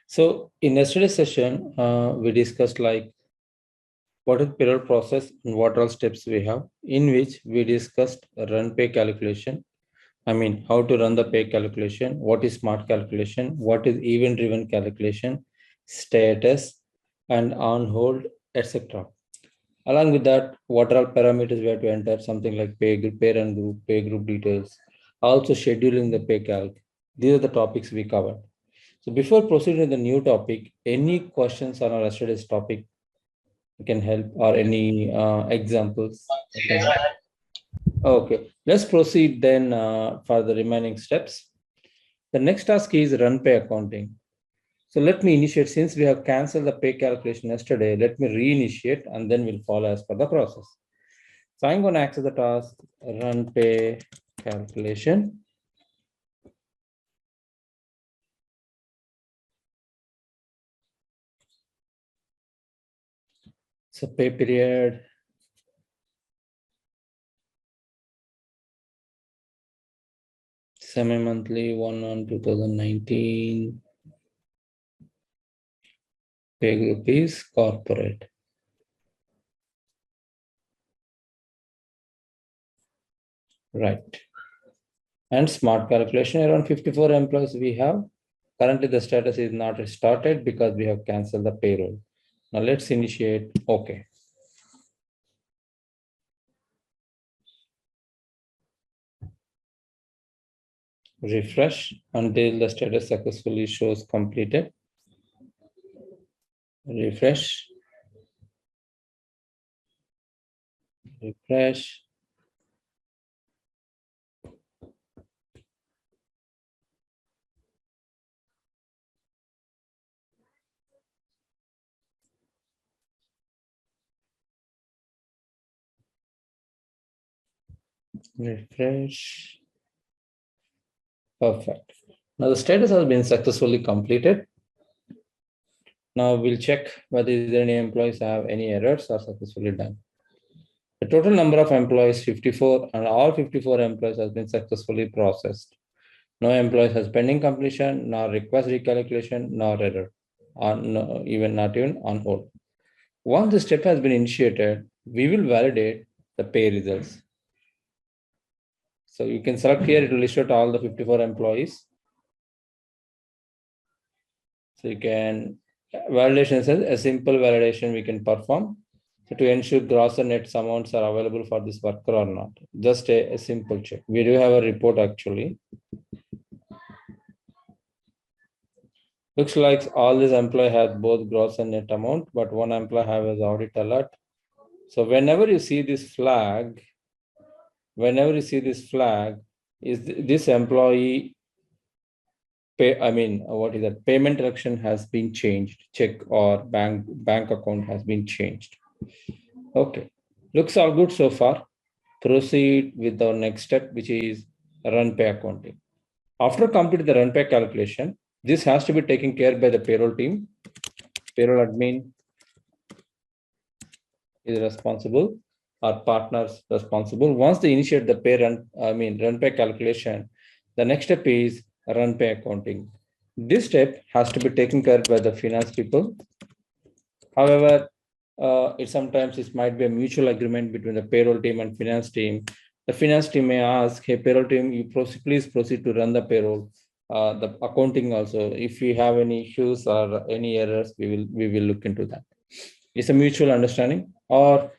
So in yesterday's session, we discussed like what is payroll process and what all steps we have, in which we discussed a run pay calculation. I mean, how to run the pay calculation, what is smart calculation, what is event driven calculation, status, and on hold, etc. Along with that, what are all parameters we have to enter, something like parent group, pay group details, also scheduling the pay calc. These are the topics we covered. So before proceeding to the new topic, any questions on our yesterday's topic can help, or any examples? Okay, let's proceed then for the remaining steps. The next task is run pay accounting. So let me initiate, since we have canceled the pay calculation yesterday, let me reinitiate and then we'll follow as per the process. So I'm going to access the task run pay calculation. So pay period, semi-monthly 1/1/2019. Pay group is corporate. Right. And smart calculation, around 54 employees we have. Currently the status is not started because we have canceled the payroll. Now let's initiate. Okay. Refresh until the status successfully shows completed. Refresh. Refresh. Refresh. Perfect. Now the status has been successfully completed. Now we'll check whether any employees have any errors or successfully done. The total number of employees 54, and all 54 employees has been successfully processed. No employees has pending completion, nor request recalculation, nor error, or not even on hold. Once the step has been initiated, we will validate the pay results. So you can select here, it will list out all the 54 employees. So you can, validation says a simple validation we can perform. So to ensure gross and net amounts are available for this worker or not. Just a simple check. We do have a report actually. Looks like all these employee have both gross and net amount, but one employee have as audit alert. So whenever you see this flag, is this employee pay, I mean, what is that? Payment direction has been changed, check or bank account has been changed. Okay, looks all good so far. Proceed with the next step, which is run pay accounting. After completing the run pay calculation, this has to be taken care by the payroll team. Payroll admin is responsible, or partners responsible. Once they initiate the run pay calculation, the next step is run pay accounting. This step has to be taken care by the finance people. However, it might be a mutual agreement between the payroll team and finance team. The finance team may ask, hey, payroll team, please proceed to run the payroll. The accounting also, if we have any issues or any errors, we will look into that. It's a mutual understanding. Or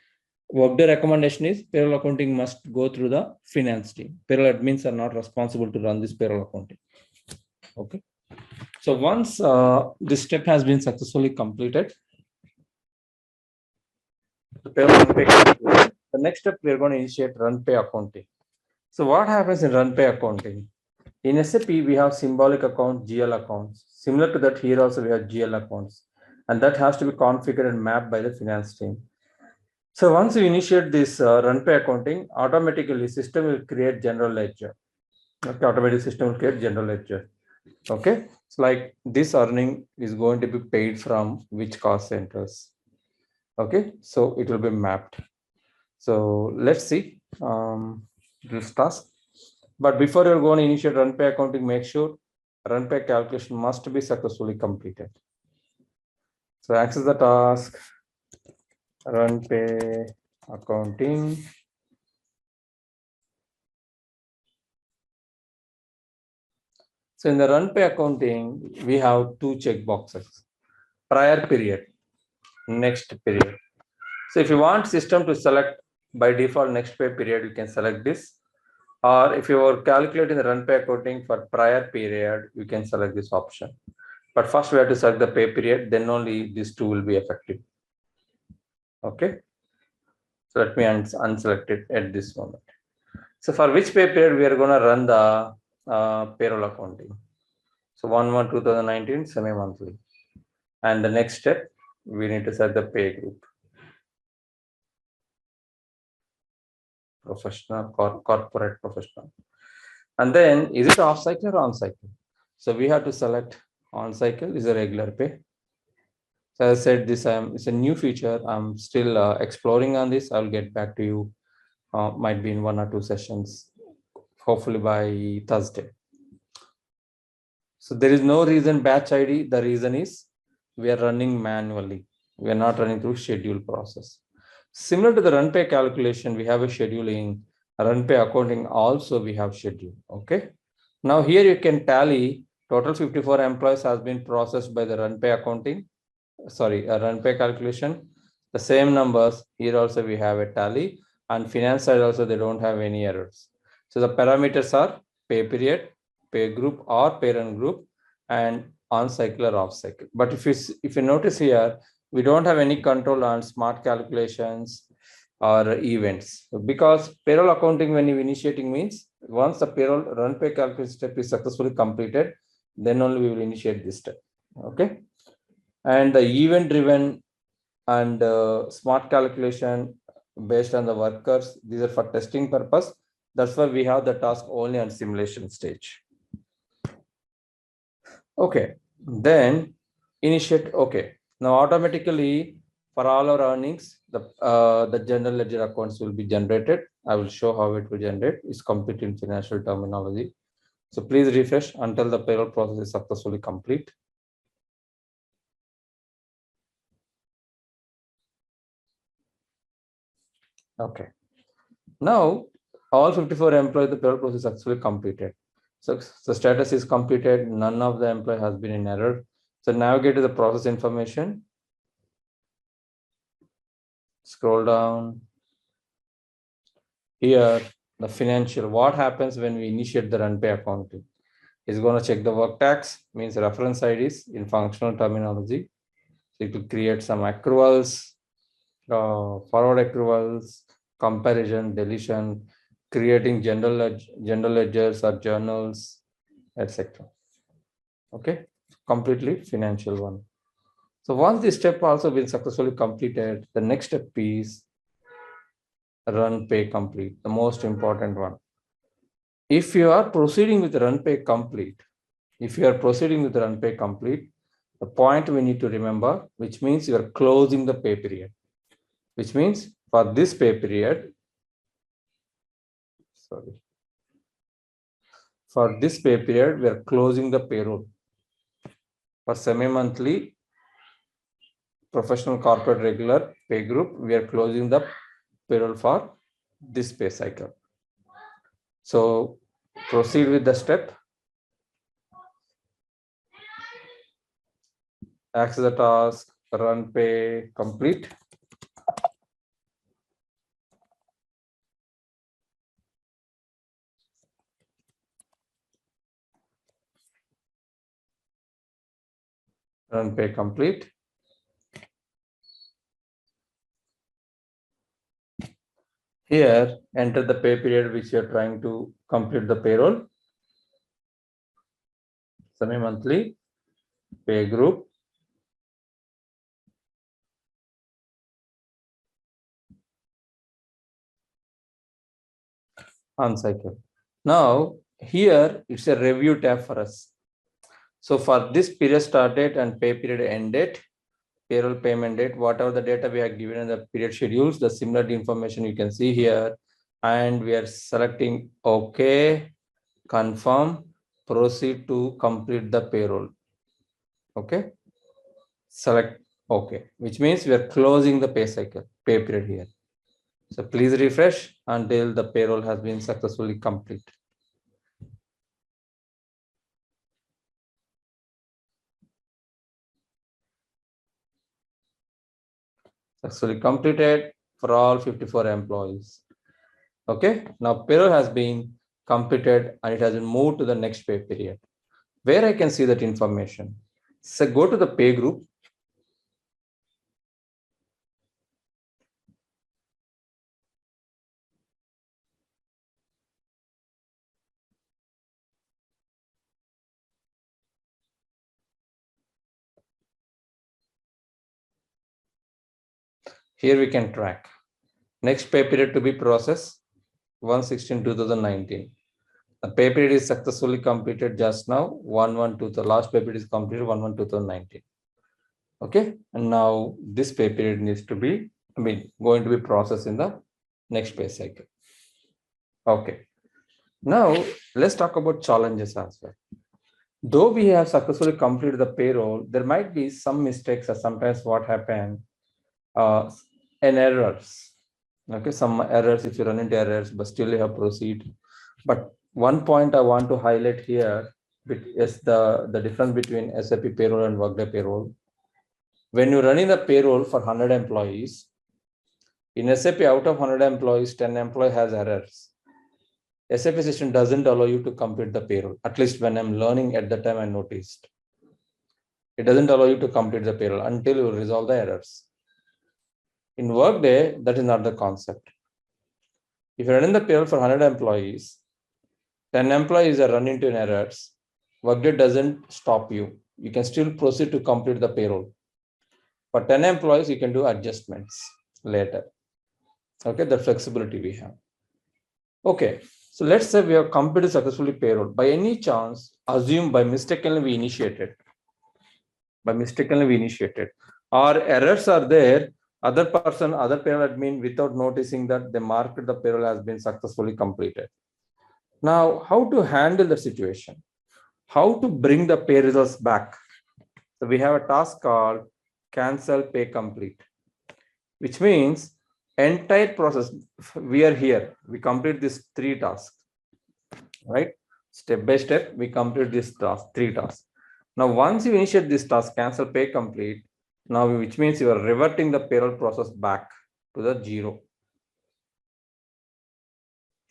Workday recommendation is payroll accounting must go through the finance team. Payroll admins are not responsible to run this payroll accounting. Okay. So once this step has been successfully completed, the next step we are going to initiate run pay accounting. So what happens in run pay accounting? In SAP, we have symbolic account, GL accounts. Similar to that, here also we have GL accounts, and that has to be configured and mapped by the finance team. So once you initiate this run pay accounting, automatically system will create general ledger. Okay, automatic system will create general ledger. Okay, it's like this earning is going to be paid from which cost centers. Okay, so it will be mapped. So let's see this task. But before you're going to initiate run pay accounting, make sure run pay calculation must be successfully completed. So access the task, run pay accounting. So in the run pay accounting, we have two check boxes: prior period, next period. So if you want system to select by default next pay period, you can select this. Or if you are calculating the run pay accounting for prior period, you can select this option. But first we have to select the pay period, then only this two will be effective. Okay. So let me unselect it at this moment. So for which pay period we are going to run the payroll accounting? So 1/1/2019 semi-monthly. And the next step, we need to set the pay group. Professional, corporate professional. And then is it off cycle or on cycle? So we have to select on cycle is a regular pay. So as I said, this it's a new feature. I'm still exploring on this. I'll get back to you. Might be in 1 or 2 sessions, hopefully by Thursday. So there is no reason batch ID. The reason is we are running manually. We are not running through schedule process. Similar to the run pay calculation, we have a scheduling. Run pay accounting also we have schedule. Okay. Now here you can tally total 54 employees has been processed by the run pay accounting. Sorry, a run pay calculation. The same numbers here also we have a tally, and finance side also they don't have any errors. So the parameters are pay period, pay group or parent group, and on cycle or off cycle. But if you notice here, we don't have any control on smart calculations or events, because payroll accounting when you initiating means once the payroll run pay calculation step is successfully completed, then only we will initiate this step. Okay. And the event driven and smart calculation based on the workers, these are for testing purpose. That's why we have the task only on simulation stage. Okay, then initiate. Okay, now automatically for all our earnings, the general ledger accounts will be generated. I will show how it will generate. It's complete in financial terminology. So please refresh until the payroll process is successfully complete. Okay. Now, all 54 employees, the payroll process is actually completed. So the status is completed. None of the employee has been in error. So navigate to the process information. Scroll down. Here, the financial. What happens when we initiate the run pay accounting? It's going to check the work tax, means reference IDs in functional terminology. So it will create some accruals, forward accruals, comparison, deletion, creating general ledgers or journals, etc. Okay, completely financial one. So once this step also been successfully completed, the next step is run pay complete, the most important one. If you are proceeding with run pay complete, the point we need to remember, which means you are closing the pay period, which means for this pay period, we are closing the payroll. For semi-monthly, professional, corporate, regular pay group, we are closing the payroll for this pay cycle. So proceed with the step. Access the task, run pay complete. Run pay complete. Here, enter the pay period which you are trying to complete the payroll. Semi-monthly, pay group. On cycle. Now, here it's a review tab for us. So for this period start date and pay period end date, payroll payment date, whatever the data we have given in the period schedules, the similar information you can see here. And we are selecting OK, confirm, proceed to complete the payroll. Okay. Select OK, which means we are closing the pay period here. So please refresh until the payroll has been successfully complete. Successfully completed for all 54 employees. Okay, now payroll has been completed and it has been moved to the next pay period. Where I can see that information? So go to the pay group. Here we can track. Next pay period to be processed 1/16/2019. The pay period is successfully completed just now. 1/1/2. The last pay period is completed 1/1/2019. Okay, and now this pay period needs to be, going to be processed in the next pay cycle. Okay, now let's talk about challenges as well. Though we have successfully completed the payroll, there might be some mistakes or sometimes what happen, and errors. Okay, some errors if you run into errors, but still you have proceed. But one point I want to highlight here is the difference between SAP payroll and Workday payroll. When you're running the payroll for 100 employees, in SAP out of 100 employees, 10 employee has errors. SAP system doesn't allow you to complete the payroll. At least when I'm learning at the time I noticed. It doesn't allow you to complete the payroll until you resolve the errors. In Workday, that is not the concept. If you're running the payroll for 100 employees, 10 employees are running into errors, Workday doesn't stop you. You can still proceed to complete the payroll. For 10 employees, you can do adjustments later. Okay, the flexibility we have. Okay, so let's say we have completed successfully payroll. By any chance, assume by mistakenly we initiated. Or errors are there, other payroll admin, without noticing that they marked the payroll has been successfully completed. Now, how to handle the situation? How to bring the pay results back? So we have a task called cancel pay complete, which means entire process. We are here. We complete these 3 tasks, right? Step by step, we complete this task, 3 tasks. Now, once you initiate this task, cancel pay complete, now which means you are reverting the payroll process back to the 0.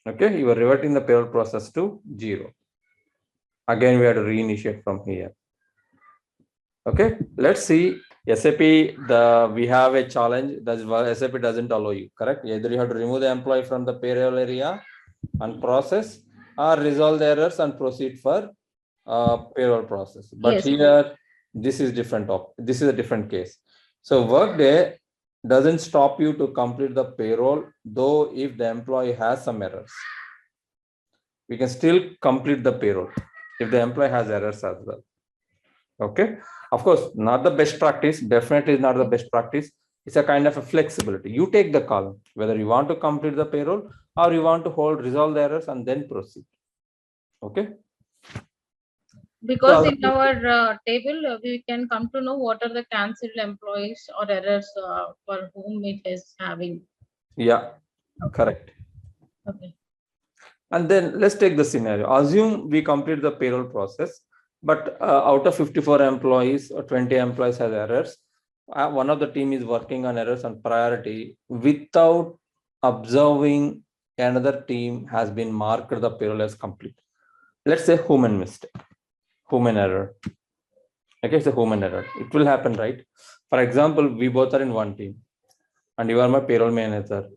Okay, you are reverting the payroll process to 0. Again, we have to reinitiate from here. Okay, let's see. SAP, we have a challenge that SAP doesn't allow you, correct? Either you have to remove the employee from the payroll area and process, or resolve the errors and proceed for payroll process. But yes, here, this is different. This is a different case. So Workday doesn't stop you to complete the payroll, though if the employee has some errors. We can still complete the payroll if the employee has errors as well. Okay, of course, not the best practice, definitely not the best practice. It's a kind of a flexibility. You take the call whether you want to complete the payroll or you want to resolve the errors and then proceed. Okay. Because in our table, we can come to know what are the cancelled employees or errors for whom it is having. Yeah, okay. Correct. Okay. And then let's take the scenario. Assume we complete the payroll process, but out of 54 employees or 20 employees has errors. One of the team is working on errors and priority without observing another team has been marked the payroll as complete. Let's say human mistake, human error. Okay, it's a human error. It will happen, right? For example, we both are in one team and you are my payroll manager.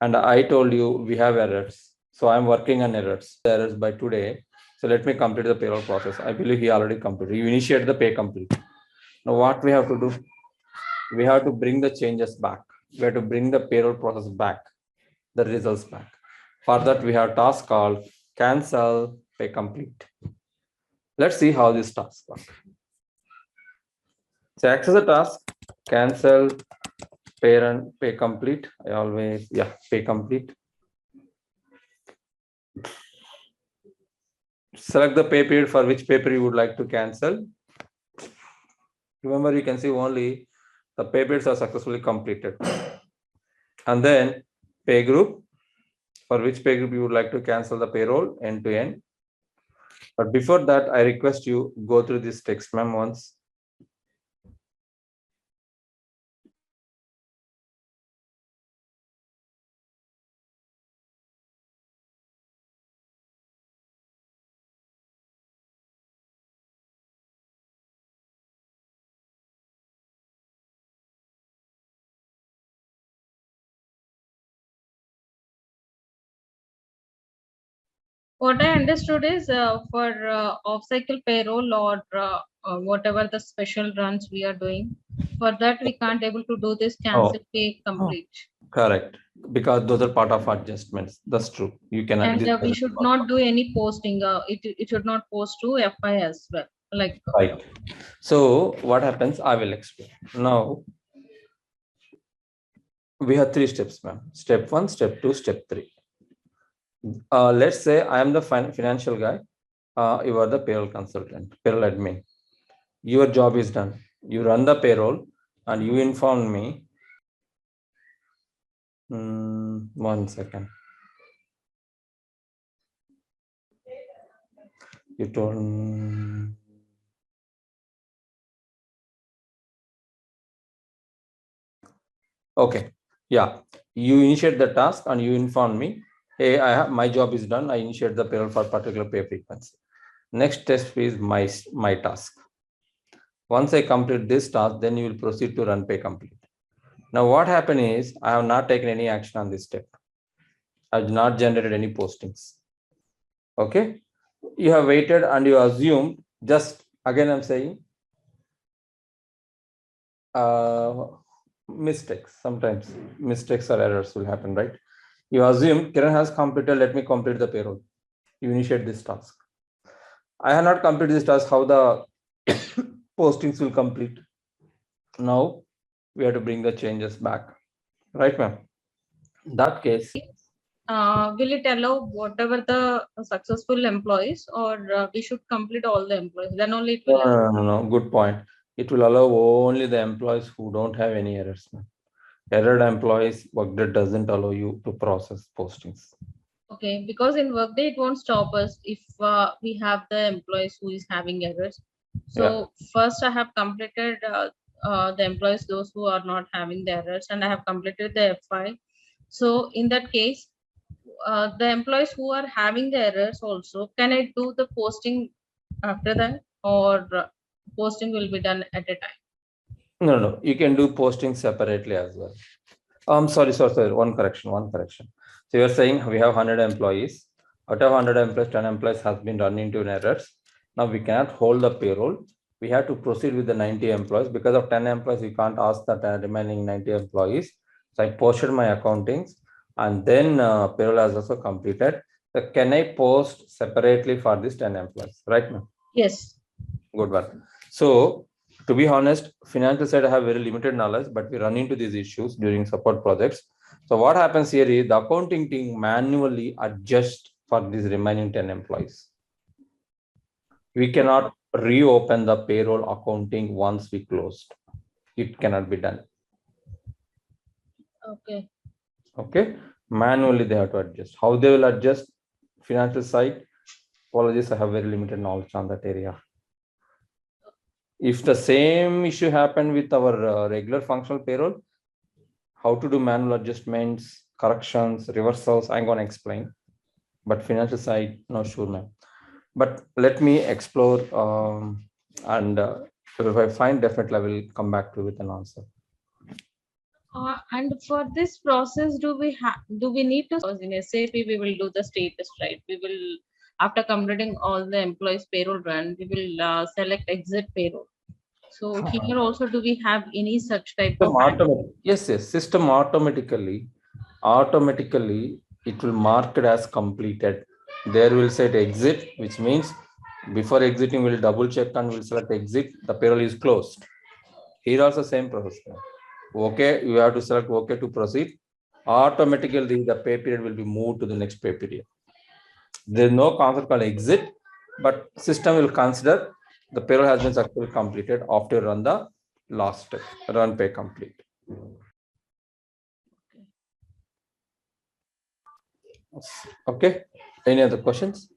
And I told you we have errors. So I'm working on errors by today. So let me complete the payroll process. I believe he already completed. You initiate the pay complete. Now what we have to do? We have to bring the changes back. We have to bring the payroll process back, the results back. For that, we have a task called cancel pay complete. Let's see how this task works. So access the task, cancel pay complete. Pay complete. select the pay period for which pay period you would like to cancel. Remember, you can see only the pay periods are successfully completed. And then pay group, for which pay group you would like to cancel the payroll end to end. But before that, I request you go through this text, ma'am, once. What I understood is for off-cycle payroll or whatever the special runs we are doing, for that we can't able to do this cancel pay complete. Correct, because those are part of adjustments. That's true. You can. And we should not do any posting. It should not post to FI as well. Like right. So what happens? I will explain. Now we have 3 steps, ma'am. Step 1, step 2, step 3. Let's say I am the financial guy. You are the payroll consultant, payroll admin. Your job is done. You run the payroll and you inform me. 1 second. You told. Okay. Yeah. You initiate the task and you inform me, hey, my job is done. I initiate the payroll for particular pay frequency. Next step is my task. Once I complete this task, then you will proceed to run pay complete. Now, what happened is I have not taken any action on this step. I have not generated any postings. Okay. You have waited and you assumed, just again, I'm saying, mistakes. Sometimes mistakes or errors will happen, right? You assume Kiran has completed, let me complete the payroll. You initiate this task. I have not completed this task, how the postings will complete. Now we have to bring the changes back, right, ma'am? In that case, will it allow whatever the successful employees, or we should complete all the employees? Then only it will. no, good point. It will allow only the employees who don't have any errors, ma'am. Errored employees, Workday doesn't allow you to process postings. Okay, because in Workday it won't stop us if we have the employees who is having errors. So first I have completed the employees, those who are not having the errors, and I have completed the FI. So in that case, the employees who are having the errors also, can I do the posting after that, or posting will be done at a time? No, you can do posting separately as well. I'm sorry. One correction. So you're saying we have 100 employees. Out of 100 employees, 10 employees has been run into errors. Now we cannot hold the payroll. We have to proceed with the 90 employees. Because of 10 employees, we can't ask the remaining 90 employees. So I posted my accountings and then payroll has also completed. So can I post separately for this 10 employees? Right, ma'am? Yes. Good one. So to be honest, financial side I have very limited knowledge, but we run into these issues during support projects. So what happens here is the accounting team manually adjusts for these remaining 10 employees. We cannot reopen the payroll accounting once we closed. It cannot be done. Okay. Okay. Manually they have to adjust. How they will adjust financial side? Apologies, I have very limited knowledge on that area. If the same issue happened with our regular functional payroll, how to do manual adjustments, corrections, reversals, I'm going to explain. But financial side, not sure, ma'am. But let me explore and if I find, definitely I will come back to you with an answer. And for this process, do we need to, because in SAP we will do the status, right? We will, after completing all the employees payroll run, we will select exit payroll. So here also, do we have any such type of? Yes. System automatically it will mark it as completed. There will set exit, which means before exiting we'll double check and we'll select exit. The payroll is closed. Here also same process. Okay, you have to select okay to proceed. Automatically the pay period will be moved to the next pay period. There is no concept called exit. but system will consider the payroll has been successfully completed after run the last step, run pay complete. Okay, any other questions?